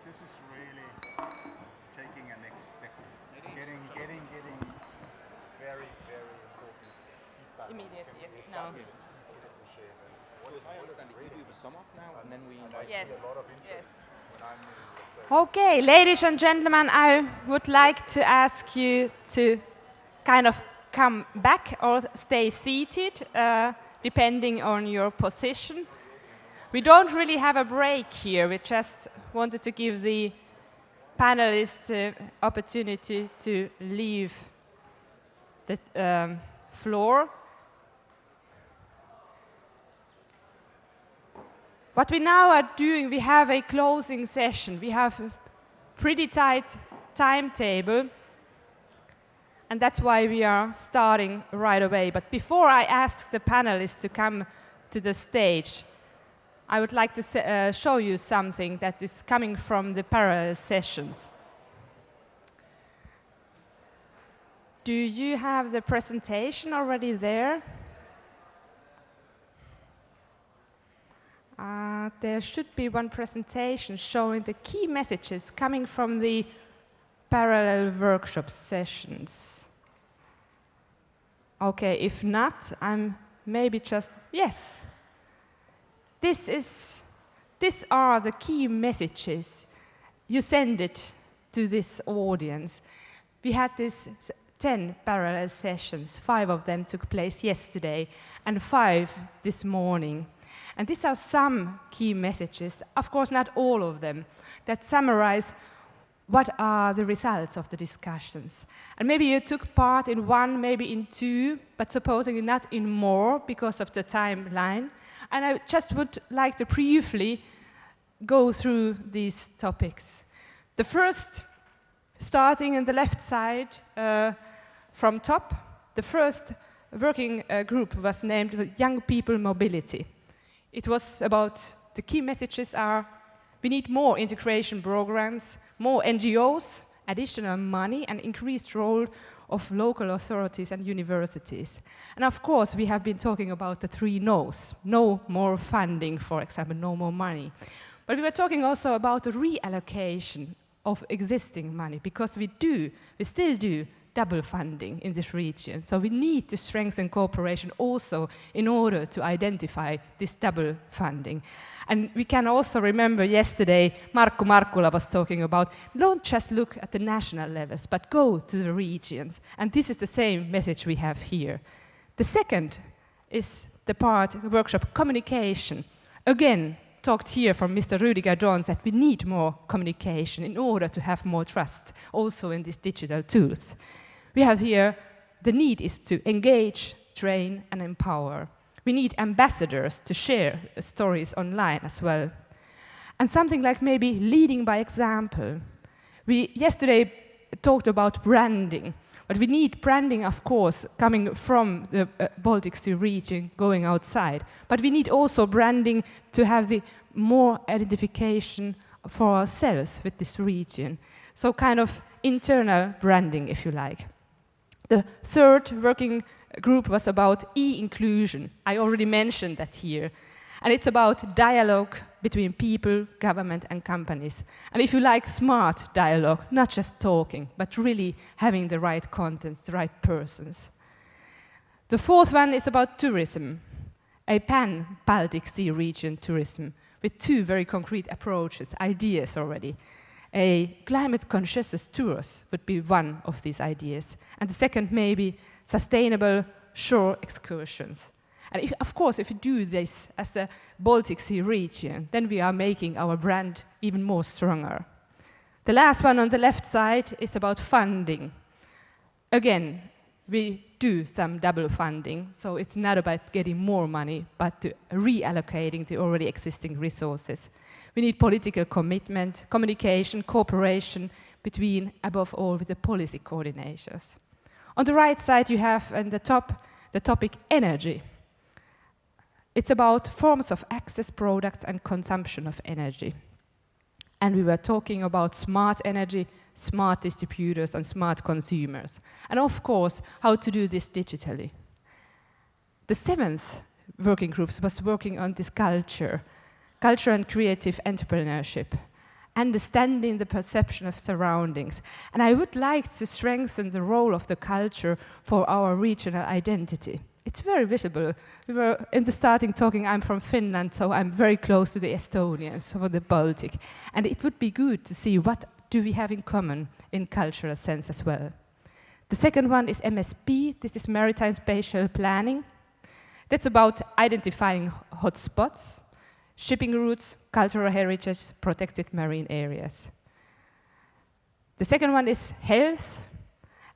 this is really taking a next step. Getting very, very important feedback Immediately, from yes. this No. citizenship. And So as I understand it, you do the sum up now, and then we invite Yes. a lot of interest Yes. when I'm in, let's say, Okay, ladies and gentlemen, I would like to ask you to kind of come back or stay seated, depending on your position. We don't really have a break here. We just wanted to give the panelists the opportunity to leave the floor. What we now are doing, we have a closing session. We have a pretty tight timetable, and that's why we are starting right away. But before I ask the panelists to come to the stage, I would like to show you something that is coming from the parallel sessions. Do you have the presentation already there? There should be one presentation showing the key messages coming from the parallel workshop sessions. Okay, if not, I'm maybe just, yes. These are the key messages. You send it to this audience. We had this 10 parallel sessions. 5 of them took place yesterday and 5 this morning. And these are some key messages, of course not all of them, that summarize what are the results of the discussions. And maybe you took part in 1, maybe in 2, but supposedly not in more because of the timeline. And I just would like to briefly go through these topics. The first, starting on the left side from top, the first working group was named Young People Mobility. It was about, the key messages are, we need more integration programs, more NGOs, additional money, and increased role of local authorities and universities. And of course, we have been talking about the 3 no's. No more funding, for example, no more money. But we were talking also about the reallocation of existing money, because we still do double funding in this region. So we need to strengthen cooperation also in order to identify this double funding. And we can also remember yesterday, Markku Markkula was talking about, don't just look at the national levels, but go to the regions. And this is the same message we have here. The second is the workshop communication. Again, talked here from Mr. Rüdiger Johns that we need more communication in order to have more trust, also in these digital tools. We have here, the need is to engage, train, and empower. We need ambassadors to share stories online as well. And something like maybe leading by example. We yesterday talked about branding, but we need branding, of course, coming from the Baltic Sea region, going outside. But we need also branding to have the more identification for ourselves with this region. So kind of internal branding, if you like. The third working group was about e-inclusion. I already mentioned that here. And it's about dialogue between people, government, and companies. And if you like, smart dialogue, not just talking, but really having the right contents, the right persons. The fourth one is about tourism, a pan-Baltic Sea region tourism, with 2 very concrete approaches, ideas already. A climate-conscious tours would be one of these ideas. And the second, maybe sustainable shore excursions. And of course, if we do this as a Baltic Sea region, then we are making our brand even more stronger. The last one on the left side is about funding. Again, we do some double funding, so it's not about getting more money, but to reallocating the already existing resources. We need political commitment, communication, cooperation between, above all, with the policy coordinators. On the right side, you have in the top the topic energy. It's about forms of access, products, and consumption of energy. And we were talking about smart energy, smart distributors, and smart consumers. And of course, how to do this digitally. The 7th working group was working on this culture and creative entrepreneurship. understanding the perception of surroundings. And I would like to strengthen the role of the culture for our regional identity. It's very visible. We were in the starting talking, I'm from Finland, so I'm very close to the Estonians, or the Baltic. And it would be good to see what do we have in common in cultural sense as well. The second one is MSP, this is Maritime Spatial Planning. That's about identifying hotspots, shipping routes, cultural heritage, protected marine areas. The second one is health,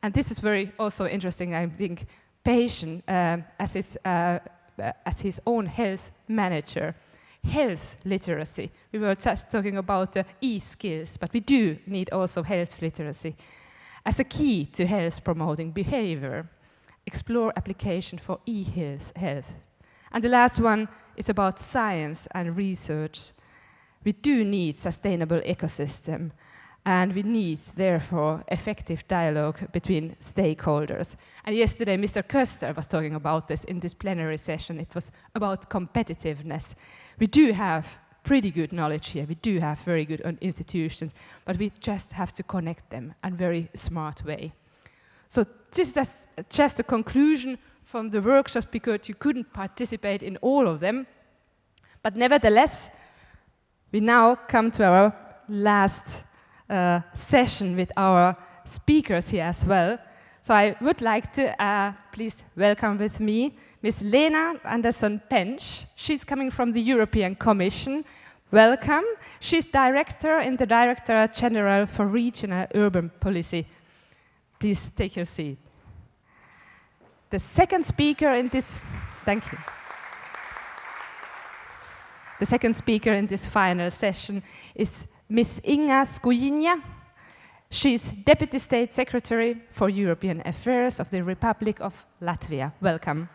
and this is very also interesting, I think, patient as his own health manager. Health literacy. We were just talking about e-skills, but we do need also health literacy as a key to health promoting behavior. Explore application for e-health. And the last one is about science and research. We do need sustainable ecosystem, and we need, therefore, effective dialogue between stakeholders. And yesterday, Mr. Köster was talking about this in this plenary session. It was about competitiveness. We do have pretty good knowledge here. We do have very good institutions, but we just have to connect them in a very smart way. So this is just a conclusion from the workshops, because you couldn't participate in all of them. But nevertheless, we now come to our last session with our speakers here as well. So I would like to please welcome with me Ms. Lena Andersson Pench. She's coming from the European Commission. Welcome. She's director in the Directorate General for Regional Urban Policy. Please take your seat. The second speaker in this, thank you. The second speaker in this final session is Ms. Inga Skujiņa. She's Deputy State Secretary for European Affairs of the Republic of Latvia. Welcome.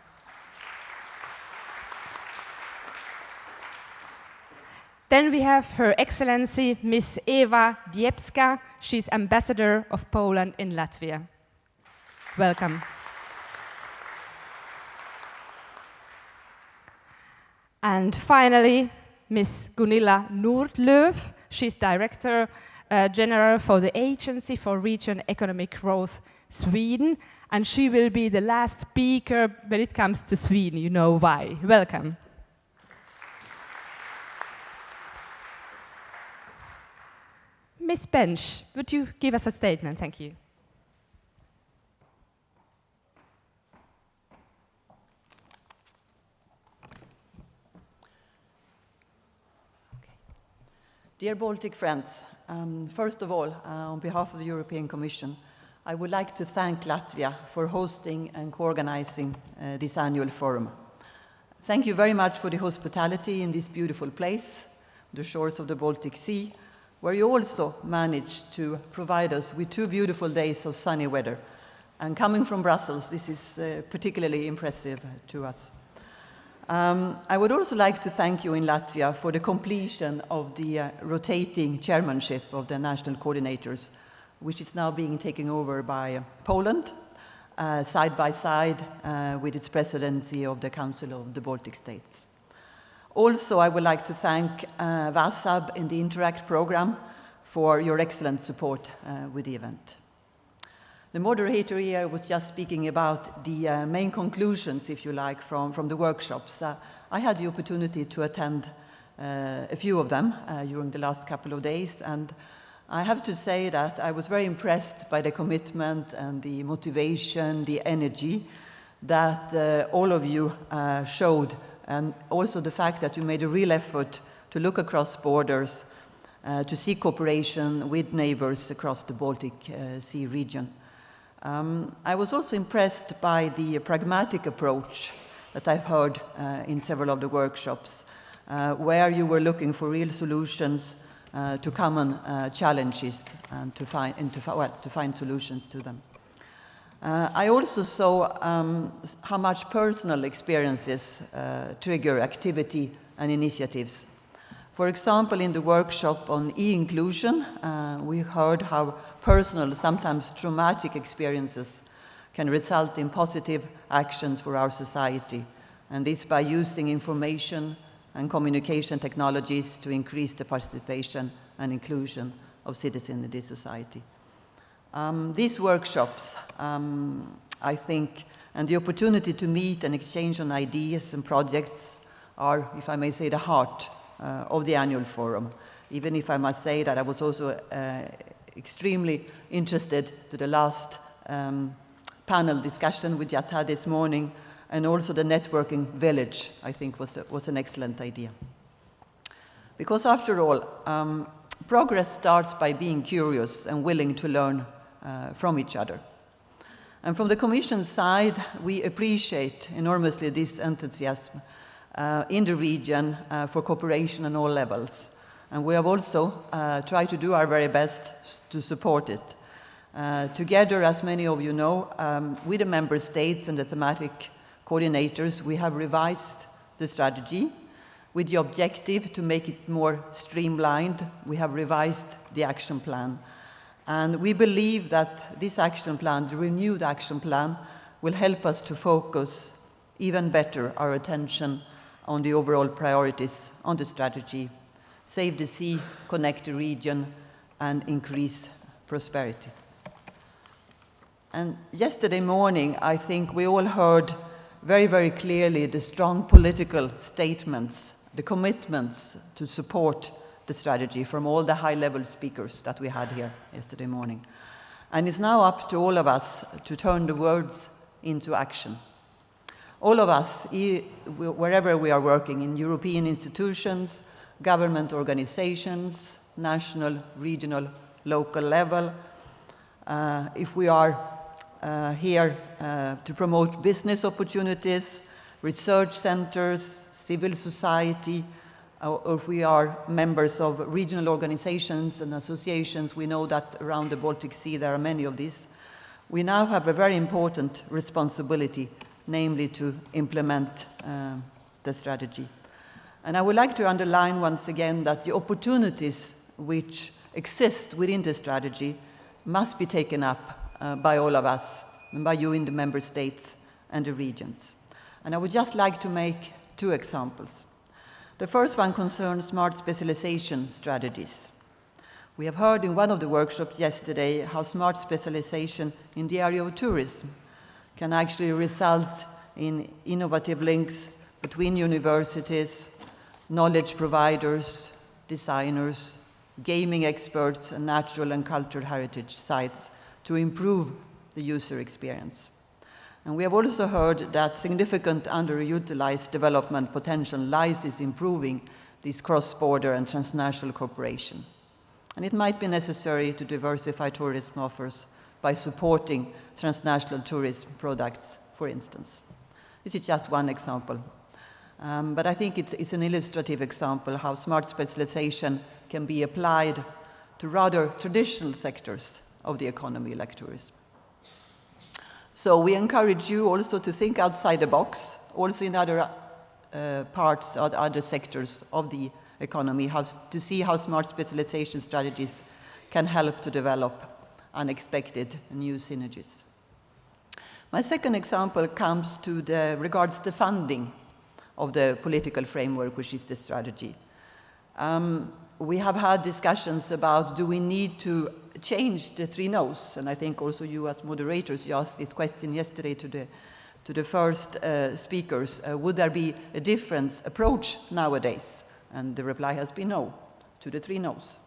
Then we have Her Excellency Ms. Eva Dębska. She's Ambassador of Poland in Latvia. Welcome. And finally, Ms. Gunilla Nordlöf. She's Director General for the Agency for Regional Economic Growth, Sweden. And she will be the last speaker when it comes to Sweden. You know why. Welcome. Ms. Pench, would you give us a statement? Thank you. Dear Baltic friends, first of all, on behalf of the European Commission, I would like to thank Latvia for hosting and co-organizing this annual forum. Thank you very much for the hospitality in this beautiful place, the shores of the Baltic Sea, where you also managed to provide us with 2 beautiful days of sunny weather. And coming from Brussels, this is particularly impressive to us. I would also like to thank you in Latvia for the completion of the rotating chairmanship of the national coordinators, which is now being taken over by Poland, side by side with its presidency of the Council of the Baltic States. Also, I would like to thank VASAB in the Interact program for your excellent support with the event. The moderator here was just speaking about the main conclusions, if you like, from the workshops. I had the opportunity to attend a few of them during the last couple of days, and I have to say that I was very impressed by the commitment and the motivation, the energy that all of you showed, and also the fact that you made a real effort to look across borders, to seek cooperation with neighbors across the Baltic Sea region. I was also impressed by the pragmatic approach that I've heard in several of the workshops, where you were looking for real solutions to common challenges and to find solutions to them. I also saw how much personal experiences trigger activity and initiatives. For example, in the workshop on e-inclusion, we heard how personal, sometimes traumatic experiences can result in positive actions for our society, and this by using information and communication technologies to increase the participation and inclusion of citizens in this society. These workshops, I think, and the opportunity to meet and exchange on ideas and projects are, if I may say, the heart of the annual forum. Even if I must say that I was also extremely interested to the last panel discussion we just had this morning, and also the networking village, I think, was an excellent idea. Because after all, progress starts by being curious and willing to learn from each other. And from the Commission side, we appreciate enormously this enthusiasm in the region for cooperation on all levels. And we have also tried to do our very best to support it. Together, as many of you know, with the member states and the thematic coordinators, we have revised the strategy with the objective to make it more streamlined. We have revised the action plan. And we believe that this action plan, the renewed action plan, will help us to focus even better our attention on the overall priorities on the strategy: save the sea, connect the region, and increase prosperity. And yesterday morning, I think we all heard very, very clearly the strong political statements, the commitments to support the strategy from all the high-level speakers that we had here yesterday morning. And it's now up to all of us to turn the words into action. All of us, wherever we are working, in European institutions, government organizations, national, regional, local level, if we are here to promote business opportunities, research centers, civil society, or if we are members of regional organizations and associations, we know that around the Baltic Sea there are many of these. We now have a very important responsibility, namely to implement the strategy. And I would like to underline once again that the opportunities which exist within the strategy must be taken up by all of us, and by you in the member states and the regions. And I would just like to make two examples. The first one concerns smart specialization strategies. We have heard in one of the workshops yesterday how smart specialization in the area of tourism can actually result in innovative links between universities, knowledge providers, designers, gaming experts, and natural and cultural heritage sites to improve the user experience. And we have also heard that significant underutilized development potential lies in improving this cross-border and transnational cooperation. And it might be necessary to diversify tourism offers by supporting transnational tourism products, for instance. This is just one example. But I think it's an illustrative example how smart specialization can be applied to rather traditional sectors of the economy, like tourism. So we encourage you also to think outside the box, also in other parts or other sectors of the economy, to see how smart specialization strategies can help to develop unexpected new synergies. My second example comes to regards the funding of the political framework, which is the strategy. We have had discussions about, do we need to change the 3 no's? And I think also you as moderators, you asked this question yesterday to the first speakers. Would there be a different approach nowadays? And the reply has been no to the 3 no's.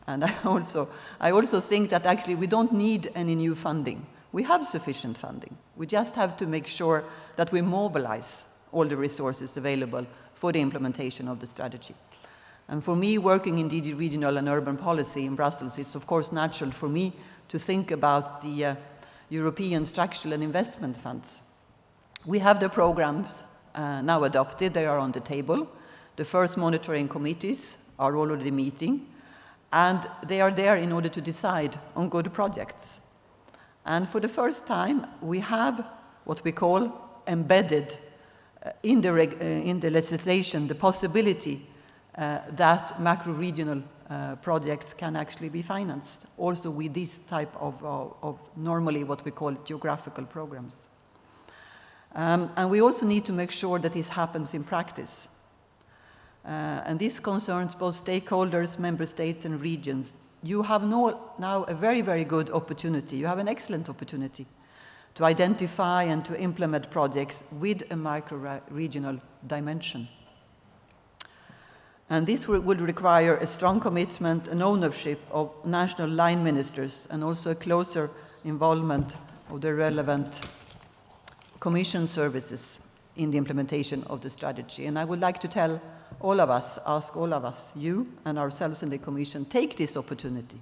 And I also think that actually we don't need any new funding. We have sufficient funding. We just have to make sure that we mobilize all the resources available for the implementation of the strategy. And for me, working in DG Regional and Urban Policy in Brussels, it's of course natural for me to think about the European Structural and Investment Funds. We have the programs now adopted, they are on the table. The first monitoring committees are already meeting, and they are there in order to decide on good projects. And for the first time, we have what we call embedded in the legislation the possibility that macro-regional projects can actually be financed, also with this type of normally what we call geographical programs. And we also need to make sure that this happens in practice. and this concerns both stakeholders, member states and regions. You have now a very, very good opportunity. You have an excellent opportunity to identify and to implement projects with a micro-regional dimension. And this would require a strong commitment and ownership of national line ministers and also a closer involvement of the relevant Commission services in the implementation of the strategy. And I would like to tell all of us, ask all of us, you and ourselves in the Commission, take this opportunity.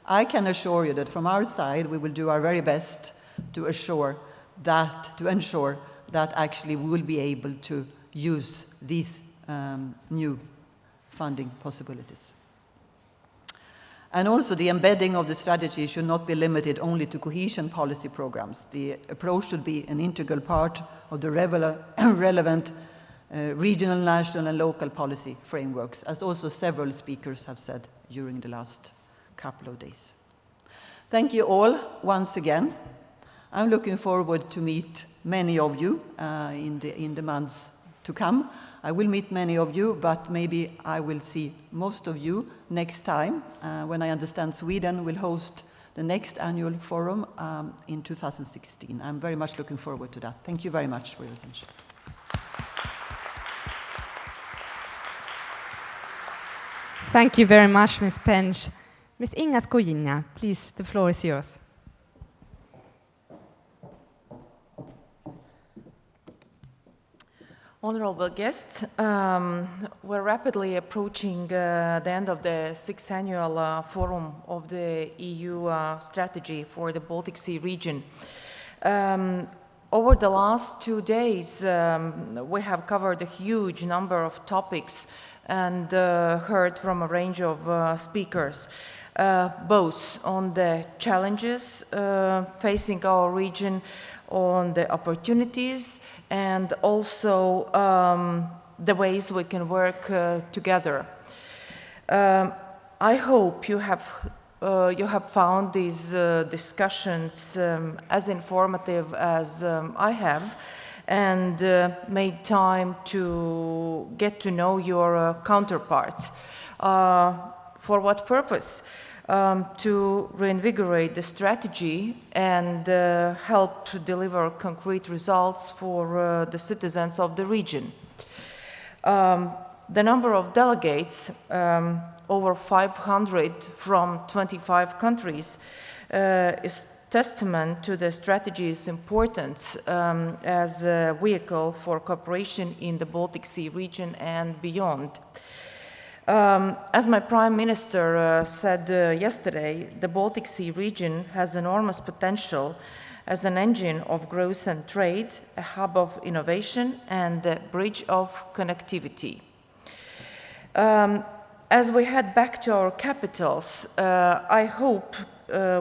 I can assure you that from our side, we will do our very best to ensure that actually we will be able to use these new funding possibilities. And also the embedding of the strategy should not be limited only to cohesion policy programs. The approach should be an integral part of the relevant regional, national and local policy frameworks, as also several speakers have said during the last couple of days. Thank you all once again. I'm looking forward to meet many of you in the months to come. I will meet many of you, but maybe I will see most of you next time when I understand Sweden will host the next annual forum in 2016. I'm very much looking forward to that. Thank you very much for your attention. Thank you very much, Ms. Pench. Ms. Inga Skujiņa, please, the floor is yours. Honorable guests, we're rapidly approaching the end of the 6th annual forum of the EU strategy for the Baltic Sea region. Over the last 2 days, we have covered a huge number of topics and heard from a range of speakers, both on the challenges facing our region, on the opportunities, and also the ways we can work together. I hope you have found these discussions as informative as I have, and made time to get to know your counterparts. For what purpose? To reinvigorate the strategy and help deliver concrete results for the citizens of the region. The number of delegates, over 500 from 25 countries, is testament to the strategy's importance as a vehicle for cooperation in the Baltic Sea region and beyond. As my Prime Minister said yesterday, the Baltic Sea region has enormous potential as an engine of growth and trade, a hub of innovation, and a bridge of connectivity. As we head back to our capitals, I hope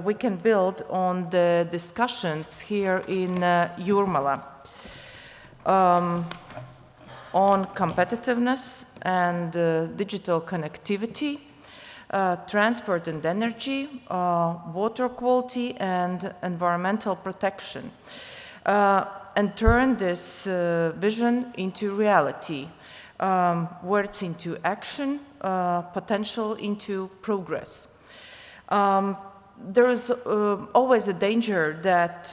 we can build on the discussions here in Jūrmala on competitiveness and digital connectivity, transport and energy, water quality and environmental protection, and turn this vision into reality, words into action, potential into progress. There is always a danger that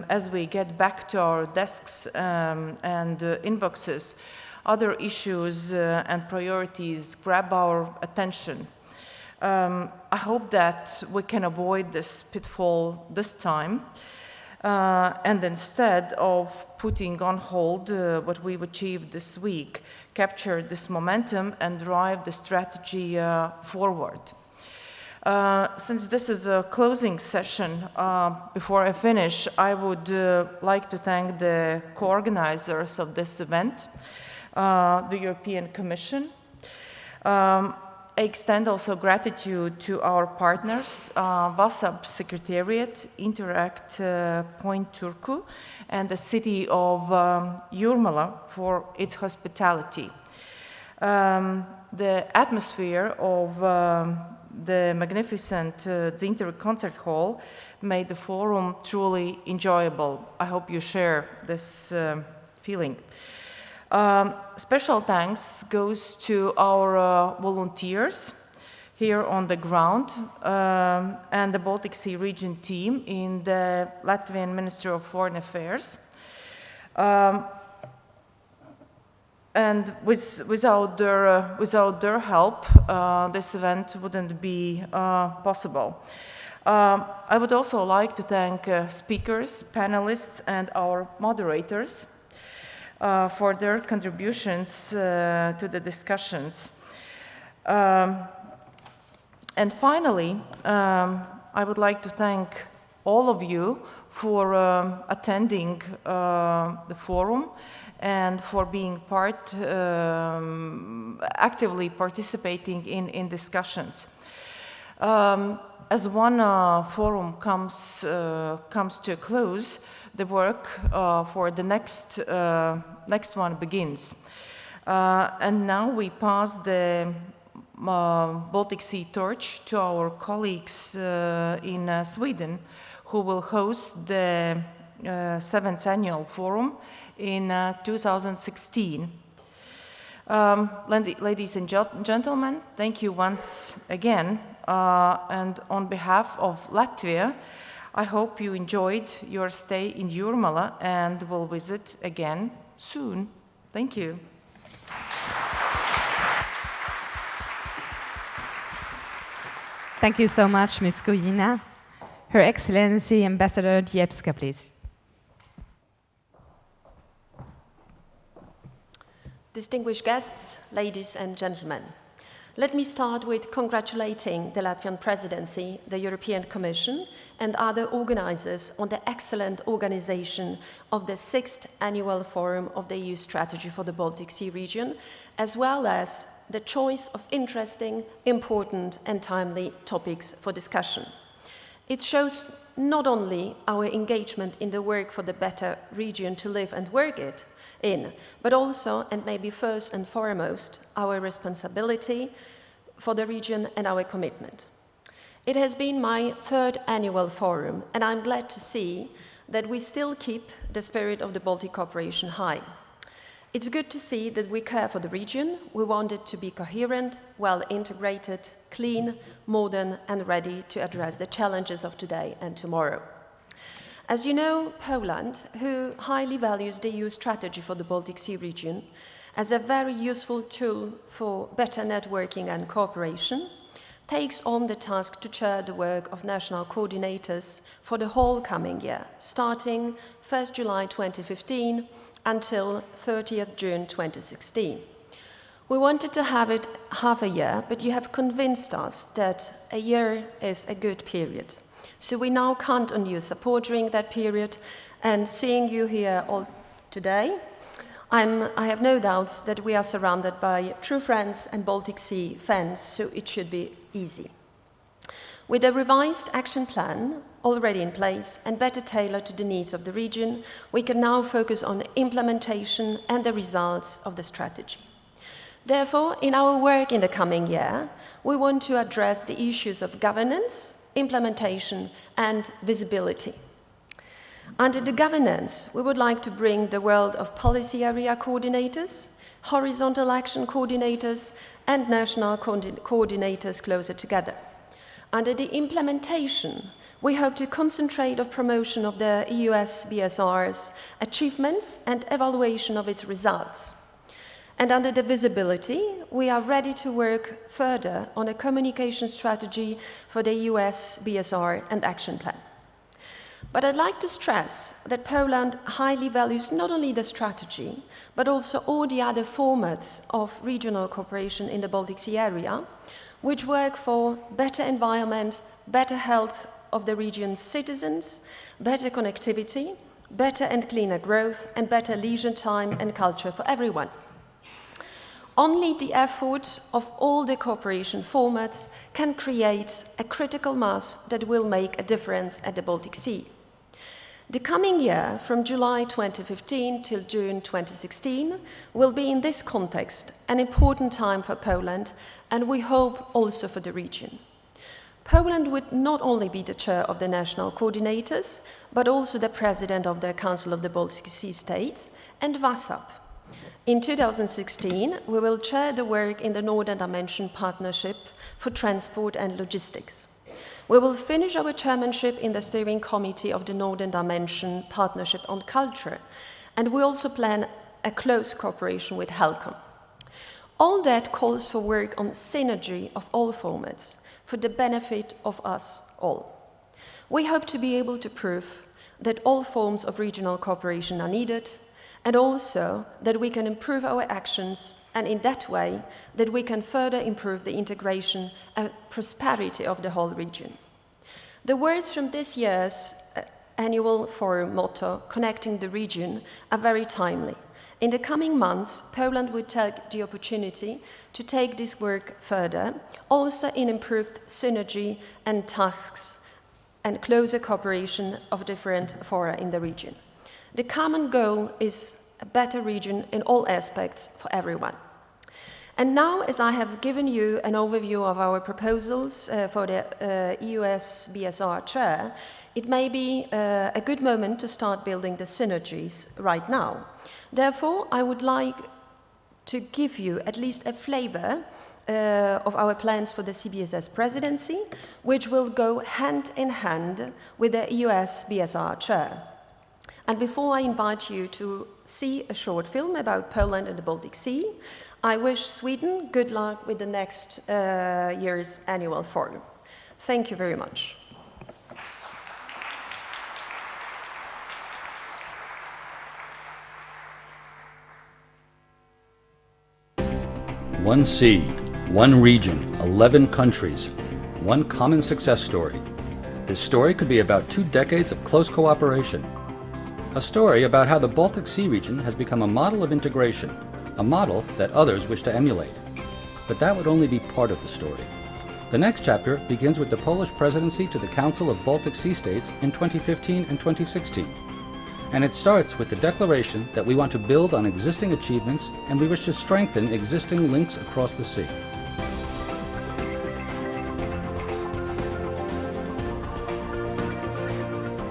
as we get back to our desks and inboxes, other issues and priorities grab our attention. I hope that we can avoid this pitfall this time, and instead of putting on hold what we've achieved this week, capture this momentum and drive the strategy forward. Since this is a closing session, before I finish, I would like to thank the co-organizers of this event, the European Commission. I extend also gratitude to our partners, WASAB Secretariat, Interact Point Turku, and the city of Jūrmala for its hospitality. The atmosphere of the magnificent Dzinteru Concert Hall made the forum truly enjoyable. I hope you share this feeling. Special thanks goes to our volunteers here on the ground and the Baltic Sea region team in the Latvian Ministry of Foreign Affairs. And without their help, this event wouldn't be possible. I would also like to thank speakers, panelists, and our moderators for their contributions to the discussions. And finally, I would like to thank all of you for attending the forum and for being actively participating in discussions. As one forum comes to a close, the work for the next one begins. And now we pass the Baltic Sea torch to our colleagues in Sweden, who will host the 7th annual forum in 2016. Ladies and gentlemen, thank you once again. And on behalf of Latvia, I hope you enjoyed your stay in Jūrmala and will visit again soon. Thank you. Thank you so much, Ms. Skujiņa. Her Excellency Ambassador Dębska, please. Distinguished guests, ladies and gentlemen, let me start with congratulating the Latvian Presidency, the European Commission, and other organizers on the excellent organization of the 6th Annual Forum of the EU Strategy for the Baltic Sea region, as well as the choice of interesting, important, and timely topics for discussion. It shows not only our engagement in the work for the better region to live and work in, but also, and maybe first and foremost, our responsibility for the region and our commitment. It has been my 3rd annual forum, and I'm glad to see that we still keep the spirit of the Baltic cooperation high. It's good to see that we care for the region. We want it to be coherent, well integrated, clean, modern, and ready to address the challenges of today and tomorrow. As you know, Poland, who highly values the EU strategy for the Baltic Sea region as a very useful tool for better networking and cooperation, takes on the task to chair the work of national coordinators for the whole coming year, starting 1st July 2015 until 30th June 2016. We wanted to have it half a year, but you have convinced us that a year is a good period. So we now count on your support during that period, and seeing you here all today, I have no doubts that we are surrounded by true friends and Baltic Sea fans, so it should be easy. With a revised action plan already in place and better tailored to the needs of the region, we can now focus on the implementation and the results of the strategy. Therefore, in our work in the coming year, we want to address the issues of governance, implementation, and visibility. Under the governance, we would like to bring the world of policy area coordinators, horizontal action coordinators, and national coordinators closer together. Under the implementation, we hope to concentrate on promotion of the EU's BSR's achievements and evaluation of its results. And under the visibility, we are ready to work further on a communication strategy for the EU's BSR and action plan. But I'd like to stress that Poland highly values not only the strategy, but also all the other formats of regional cooperation in the Baltic Sea area, which work for better environment, better health of the region's citizens, better connectivity, better and cleaner growth, and better leisure time and culture for everyone. Only the efforts of all the cooperation formats can create a critical mass that will make a difference at the Baltic Sea. The coming year, from July 2015 till June 2016, will be in this context an important time for Poland, and we hope also for the region. Poland would not only be the chair of the national coordinators, but also the president of the Council of the Baltic Sea States and VASAP, In 2016, we will chair the work in the Northern Dimension Partnership for Transport and Logistics. We will finish our chairmanship in the steering committee of the Northern Dimension Partnership on Culture, and we also plan a close cooperation with HELCOM. All that calls for work on synergy of all formats for the benefit of us all. We hope to be able to prove that all forms of regional cooperation are needed, and also that we can improve our actions, and in that way that we can further improve the integration and prosperity of the whole region. The words from this year's annual forum motto, Connecting the Region, are very timely. In the coming months, Poland will take the opportunity to take this work further, also in improved synergy and tasks and closer cooperation of different fora in the region. The common goal is a better region in all aspects for everyone. And now, as I have given you an overview of our proposals for the EUS BSR chair, it may be a good moment to start building the synergies right now. Therefore, I would like to give you at least a flavor of our plans for the CBSS presidency, which will go hand in hand with the EUS BSR chair. And before I invite you to see a short film about Poland and the Baltic Sea, I wish Sweden good luck with the next year's annual forum. Thank you very much. One sea, one region, 11 countries, one common success story. This story could be about 2 decades of close cooperation. A story about how the Baltic Sea region has become a model of integration, a model that others wish to emulate. But that would only be part of the story. The next chapter begins with the Polish presidency to the Council of Baltic Sea States in 2015 and 2016. And it starts with the declaration that we want to build on existing achievements and we wish to strengthen existing links across the sea.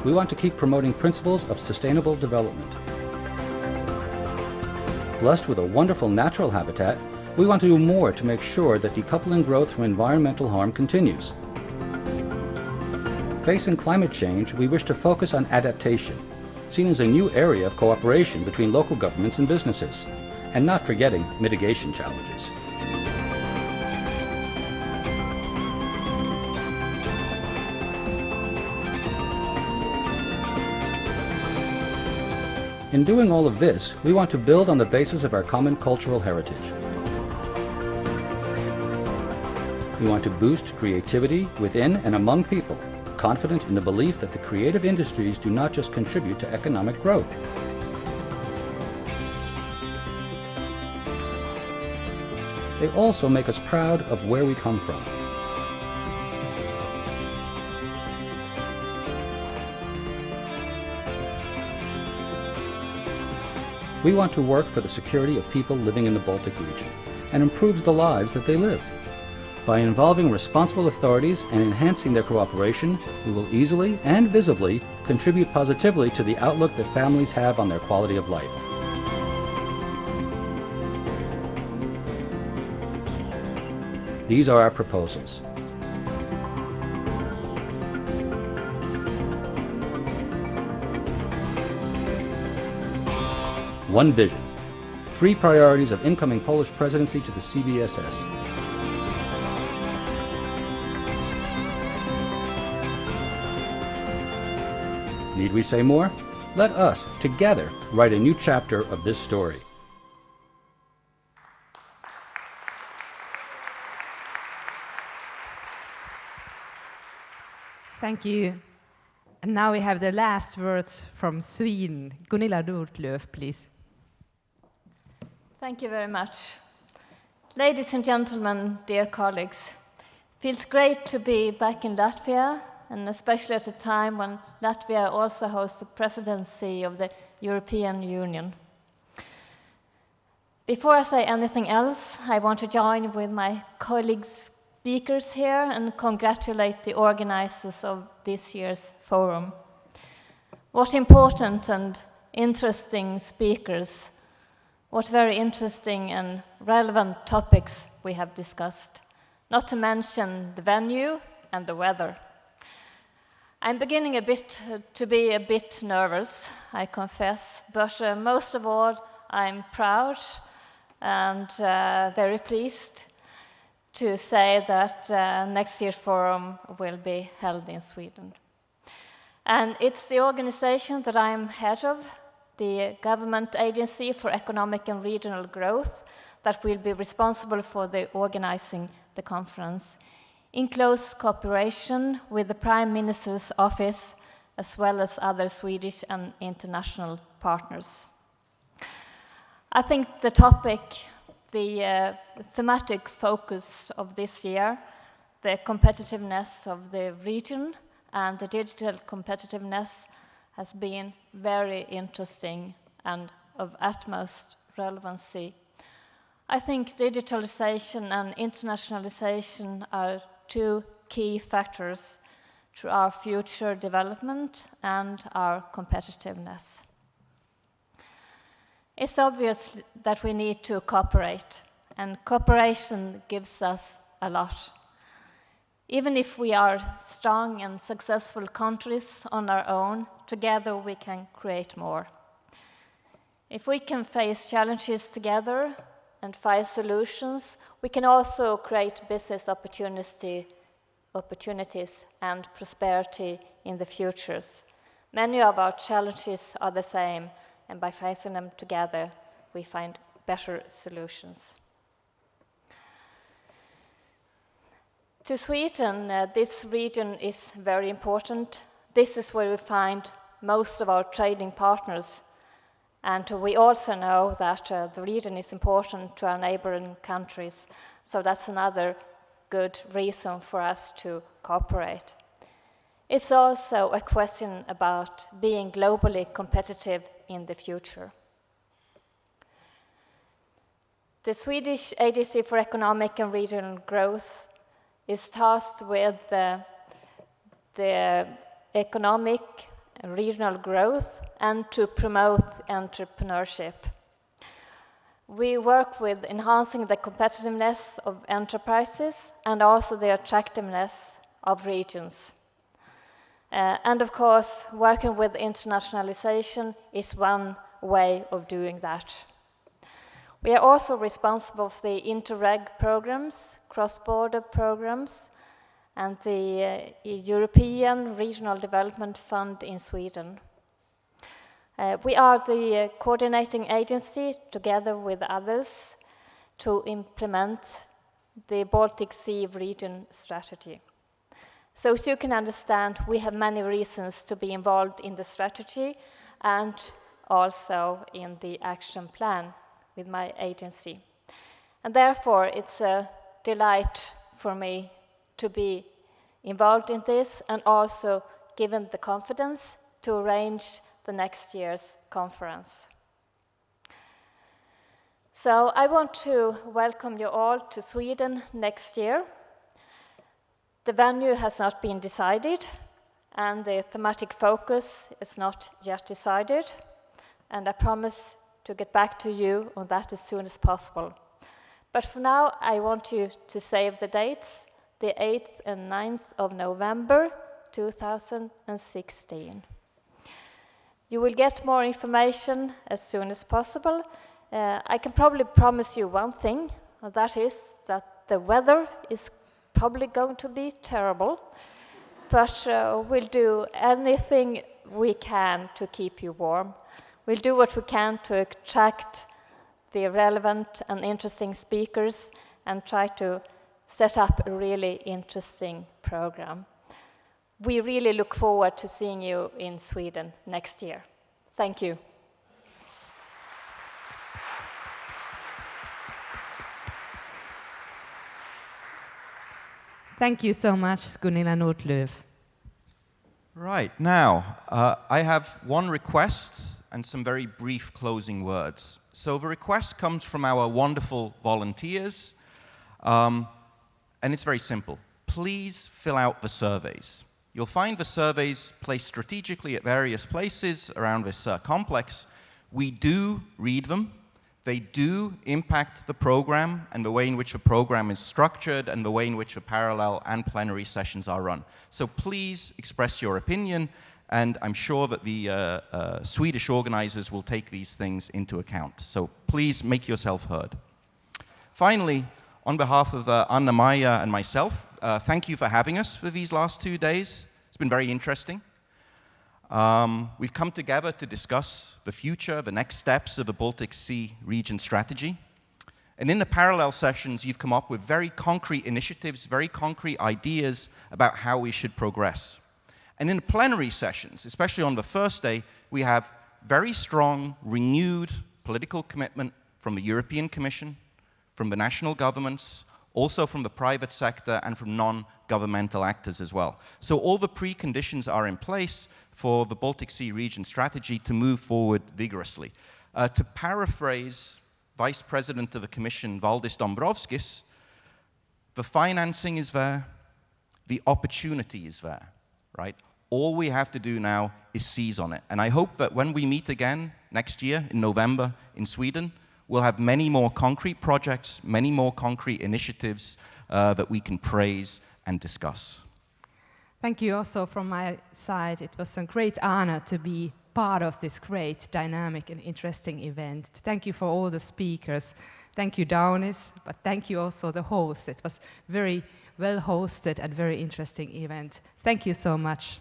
We want to keep promoting principles of sustainable development. Blessed with a wonderful natural habitat, we want to do more to make sure that decoupling growth from environmental harm continues. Facing climate change, we wish to focus on adaptation, seen as a new area of cooperation between local governments and businesses, and not forgetting mitigation challenges. In doing all of this, we want to build on the basis of our common cultural heritage. We want to boost creativity within and among people, confident in the belief that the creative industries do not just contribute to economic growth. They also make us proud of where we come from. We want to work for the security of people living in the Baltic region and improve the lives that they live. By involving responsible authorities and enhancing their cooperation, we will easily and visibly contribute positively to the outlook that families have on their quality of life. These are our proposals. One vision, 3 priorities of incoming Polish presidency to the CBSS. Need we say more? Let us, together, write a new chapter of this story. Thank you. And now we have the last words from Sweden. Gunilla Nordlöf, please. Thank you very much. Ladies and gentlemen, dear colleagues, it feels great to be back in Latvia, and especially at a time when Latvia also hosts the presidency of the European Union. Before I say anything else, I want to join with my colleagues speakers here and congratulate the organizers of this year's forum. What important and interesting speakers. what very interesting and relevant topics we have discussed, not to mention the venue and the weather. I'm beginning to be a bit nervous, I confess, but most of all, I'm proud and very pleased to say that next year's forum will be held in Sweden. And it's the organization that I'm head of, the Government Agency for Economic and Regional Growth, that will be responsible for organizing the conference, in close cooperation with the Prime Minister's office, as well as other Swedish and international partners. I think the topic, the thematic focus of this year, the competitiveness of the region and the digital competitiveness, has been very interesting and of utmost relevancy. I think digitalization and internationalization are two key factors to our future development and our competitiveness. It's obvious that we need to cooperate, and cooperation gives us a lot. Even if we are strong and successful countries on our own, together we can create more. If we can face challenges together and find solutions, we can also create business opportunities and prosperity in the futures. Many of our challenges are the same, and by facing them together, we find better solutions. To Sweden, this region is very important. This is where we find most of our trading partners. And we also know that the region is important to our neighboring countries. So that's another good reason for us to cooperate. It's also a question about being globally competitive in the future. The Swedish Agency for Economic and Regional Growth is tasked with the economic and regional growth and to promote entrepreneurship. We work with enhancing the competitiveness of enterprises and also the attractiveness of regions. And of course, working with internationalization is one way of doing that. We are also responsible for the Interreg programs, cross-border programs, and the European Regional Development Fund in Sweden. We are the coordinating agency, together with others, to implement the Baltic Sea region strategy. So as you can understand, we have many reasons to be involved in the strategy and also in the action plan with my agency. And therefore, it's a delight for me to be involved in this and also given the confidence to arrange the next year's conference. So I want to welcome you all to Sweden next year. The venue has not been decided, and the thematic focus is not yet decided, and I promise to get back to you on that as soon as possible. But for now, I want you to save the dates, the 8th and 9th of November 2016. You will get more information as soon as possible. I can probably promise you one thing, and that is that the weather is probably going to be terrible, but we'll do anything we can to keep you warm. We'll do what we can to attract the relevant and interesting speakers and try to set up a really interesting program. We really look forward to seeing you in Sweden next year. Thank you. Thank you so much, Skujiņa Nordlöf. Right, now, I have one request and some very brief closing words. So the request comes from our wonderful volunteers, and it's very simple. Please fill out the surveys. You'll find the surveys placed strategically at various places around this complex. We do read them. They do impact the program and the way in which the program is structured and the way in which the parallel and plenary sessions are run. So please express your opinion, and I'm sure that the Swedish organizers will take these things into account. So please make yourself heard. Finally, on behalf of Anna-Maja and myself, thank you for having us for these last 2 days. It's been very interesting. We've come together to discuss the future, the next steps of the Baltic Sea region strategy. And in the parallel sessions, you've come up with very concrete initiatives, very concrete ideas about how we should progress. And in the plenary sessions, especially on the first day, we have very strong, renewed political commitment from the European Commission, from the national governments, also from the private sector and from non-governmental actors as well. So all the preconditions are in place for the Baltic Sea region strategy to move forward vigorously. To paraphrase Vice President of the Commission, Valdis Dombrovskis, the financing is there, the opportunity is there, right? All we have to do now is seize on it. And I hope that when we meet again next year in November in Sweden, we'll have many more concrete projects, many more concrete initiatives that we can praise and discuss. Thank you also from my side. It was a great honor to be part of this great, dynamic and interesting event. Thank you for all the speakers. Thank you, Daunis, but thank you also the host. It was very well hosted and very interesting event. Thank you so much.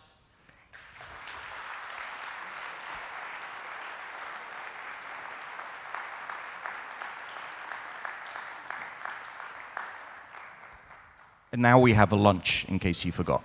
And now we have a lunch, in case you forgot.